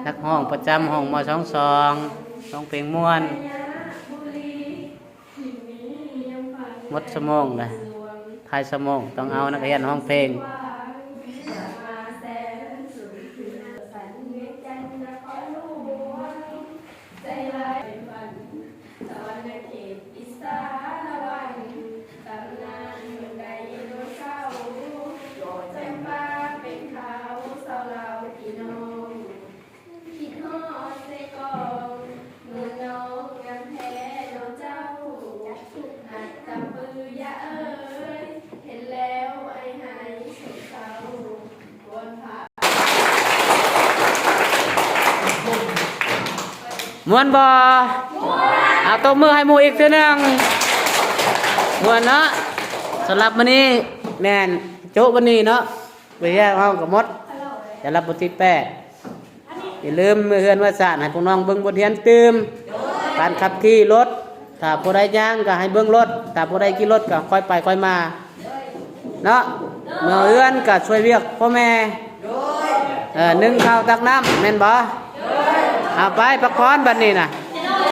นักห้องประจำห้องม.22ร้องเพลงม่วนหมดชั่วโมงเลยท้ายชั่วโมงต้องเอานักเรียนห้องเพลงม่วนบ่เอาตบมือให้หมู่อีกทีนึงม่วนเนาะสำหรับวันนี้แม่นโจ๊ะวันนี้เนาะไปแยกห้องกับมดจะรับบทที่8อย่าลืมมือเฮือนว่าสานให้พวกน้องเบิ่งบทเรียนตื่มการขับขี่รถถ้าผู้ใดย่างก็ให้เบิ่งรถถ้าผู้ใดขี่รถก็ค่อยไปค่อยมาเนาะเมื่อเฮือนก็ช่วยเวียกพ่อแม่นึ่งข้าวตักน้ำแม่นบ่เอาไปพักผ่อนบัดนี้นะ